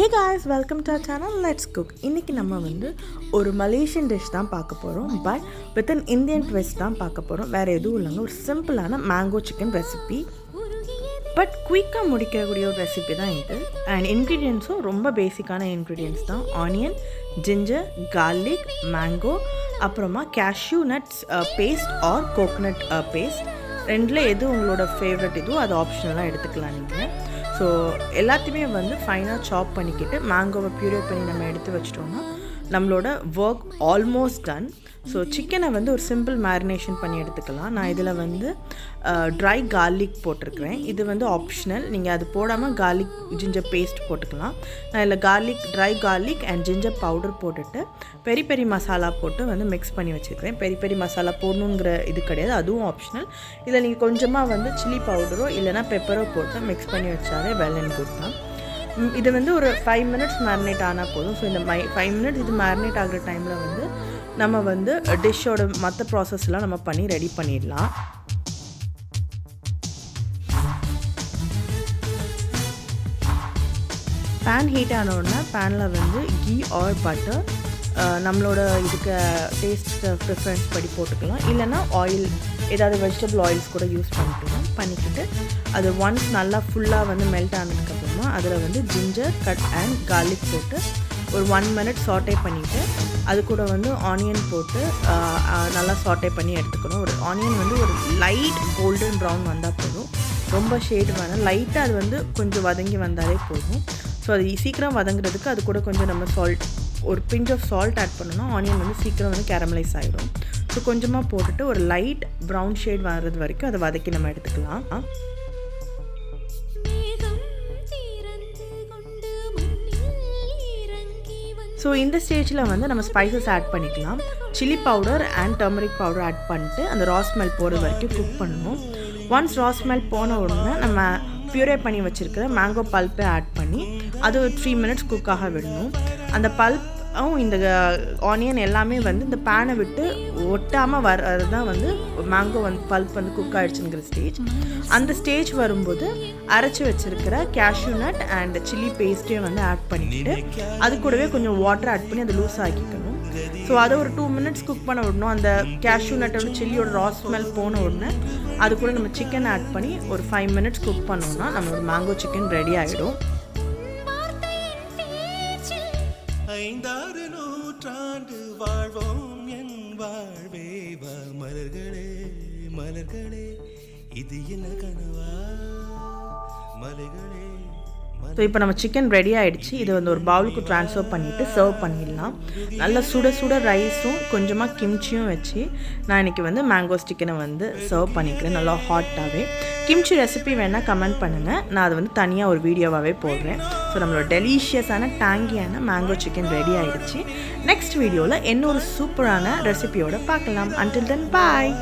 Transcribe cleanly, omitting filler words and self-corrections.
Hey guys, welcome to our channel. Let's cook. இன்னைக்கு நம்ம வந்து ஒரு மலேசியன் டிஷ் தான் பார்க்க போகிறோம். But with an Indian twist தான் பார்க்க போகிறோம். வேறு எதுவும் இல்லைங்க, ஒரு சிம்பிளான மேங்கோ சிக்கன் ரெசிபி. பட் குயிக்காக முடிக்கக்கூடிய ஒரு ரெசிபி தான் இது. அண்ட் இன்க்ரீடியன்ஸும் ரொம்ப பேசிக்கான இன்க்ரீடியன்ஸ் தான். ஆனியன், ஜிஞ்சர், கார்லிக், மேங்கோ, அப்புறமா cashew nuts paste or coconut paste. ரெண்டில் எது உங்களோட ஃபேவரட் இதுவோ அது ஆப்ஷனலாக எடுத்துக்கலாம் நீங்கள். ஸோ எல்லாத்தையுமே வந்து ஃபைனாக சாப் பண்ணிக்கிட்டு மேங்கோவை ப்யூரே பண்ணி நம்ம எடுத்து வச்சிட்டோம்னா நம்மளோட ஒர்க் ஆல்மோஸ்ட் டன். ஸோ சிக்கனை வந்து ஒரு சிம்பிள் மேரினேஷன் பண்ணி எடுத்துக்கலாம். நான் இதில் வந்து ட்ரை கார்லிக் போட்டிருக்கிறேன். இது வந்து ஆப்ஷனல், நீங்கள் அது போடாமல் கார்லிக் ஜிஞ்சர் பேஸ்ட் போட்டுக்கலாம். நான் இதில் try garlic and ginger powder போட்டுட்டு பெரி பெரி மசாலா போட்டு வந்து மிக்ஸ் பண்ணி வச்சுருக்கிறேன். பெரி பெரி மசாலா போடணுங்கிற இது கிடையாது, அதுவும் ஆப்ஷனல். இதில் நீங்கள் கொஞ்சமாக வந்து சில்லி பவுடரோ இல்லைனா பெப்பரோ போட்டு மிக்ஸ் பண்ணி வச்சாலே வெல் அண்ட் குட் தான். இது வந்து ஒரு 5 minutes மேரினேட் ஆனால் போதும். ஸோ இந்த 5 minutes இது மேரினேட் ஆகிற டைமில் வந்து நம்ம வந்து டிஷ்ஷோட மற்ற ப்ராசஸ்லாம் நம்ம பண்ணி ரெடி பண்ணிடலாம். பேன் ஹீட் ஆனோடனே பேனில் வந்து கீ ஆர் பட்டர் நம்மளோட இதுக்கு டேஸ்ட் ப்ரிஃபரன்ஸ் படி போட்டுக்கலாம். இல்லைனா ஆயில், ஏதாவது வெஜிடபிள் ஆயில்ஸ் கூட யூஸ் பண்ணிக்கிட்டு அது ஒன்ஸ் நல்லா ஃபுல்லாக வந்து மெல்ட் ஆனதுக்கப்புறமா அதில் வந்து ஜிஞ்சர் கட் அண்ட் கார்லிக் போட்டு ஒரு 1 minute சாட்டே பண்ணிவிட்டு அது கூட வந்து ஆனியன் போட்டு நல்லா சாட்டே பண்ணி எடுத்துக்கணும். ஒரு ஆனியன் வந்து ஒரு லைட் கோல்டன் ப்ரௌன் வந்தால் போதும், ரொம்ப ஷேடு வேணாம். லைட்டாக அது வந்து கொஞ்சம் வதங்கி வந்தாலே போதும். ஸோ அது சீக்கிரம் வதங்குறதுக்கு அது கூட கொஞ்சம் நம்ம சால்ட், ஒரு பிஞ்ச் ஆஃப் சால்ட் ஆட் பண்ணோன்னா ஆனியன் வந்து சீக்கிரம் வந்து கேரமலைஸ் ஆகிடும். ஸோ கொஞ்சமாக போட்டுட்டு ஒரு லைட் ப்ரௌன் ஷேட் வர்றது வரைக்கும் அதை வதக்கி நம்ம எடுத்துக்கலாம். ஸோ இந்த ஸ்டேஜில் வந்து நம்ம ஸ்பைசஸ் ஆட் பண்ணிக்கலாம். Chilli powder and turmeric powder add பண்ணிட்டு அந்த ரா ஸ்மெல் போகிற வரைக்கும் குக் பண்ணணும். ஒன்ஸ் ரா ஸ்மெல் போன உடனே நம்ம ப்யூரே பண்ணி வச்சுருக்கிற மேங்கோ பல்ப்பை ஆட் பண்ணி அது ஒரு 3 minutes குக்காக விடணும். அந்த பல்ப்பும் இந்த ஆனியன் எல்லாமே வந்து இந்த பேனை விட்டு ஒட்டாமல் வர்றது தான் வந்து மேங்கோ வந்து பல்ப் வந்து குக் ஆகிடுச்சுங்கிற ஸ்டேஜ். அந்த ஸ்டேஜ் வரும்போது அரைச்சி வச்சுருக்கிற கேஷ்யூ நட் அண்ட் சில்லி பேஸ்ட்டையும் வந்து ஆட் பண்ணிவிட்டு அது கூடவே கொஞ்சம் வாட்டர் ஆட் பண்ணி அதை லூஸ் ஆக்கிக்கணும். ஸோ அதை ஒரு 2 minutes குக் பண்ண விடணும். அந்த கேஷ்யூ நட்டோட சில்லியோட ரா ஸ்மெல் போன உடனே அது கூட நம்ம சிக்கன் ஆட் பண்ணி ஒரு 5 minutes குக் பண்ணோம்னா நம்மளோட மேங்கோ சிக்கன் ரெடி ஆகிடும். 5-6 நூற்றாண்டு வாழ்வோம் என் வாழ்வே வா மலர்களே மலர்களே இது என்ன கனவா மலர்களே. ஸோ இப்போ நம்ம சிக்கன் ரெடி ஆகிடுச்சு. இதை வந்து ஒரு பவுலுக்கு ட்ரான்ஸ்ஃபர் பண்ணிவிட்டு சர்வ் பண்ணிடலாம். நல்லா சுட சுட ரைஸும் கொஞ்சமாக கிம்ச்சியும் வச்சு நான் இன்றைக்கி வந்து மேங்கோ சிக்கனை வந்து சர்வ் பண்ணிக்கிறேன் நல்லா ஹாட்டாகவே. கிம்ச்சி ரெசிபி வேணால் கமெண்ட் பண்ணுங்கள், நான் அதை வந்து தனியாக ஒரு வீடியோவாகவே போடுறேன். ஸோ நம்மளோட டெலிஷியஸான டேங்கியான மேங்கோ சிக்கன் ரெடி ஆகிடுச்சு. நெக்ஸ்ட் வீடியோவில் இன்னொரு சூப்பரான ரெசிபியோடு பார்க்கலாம். அன்டில் தென் பாய்.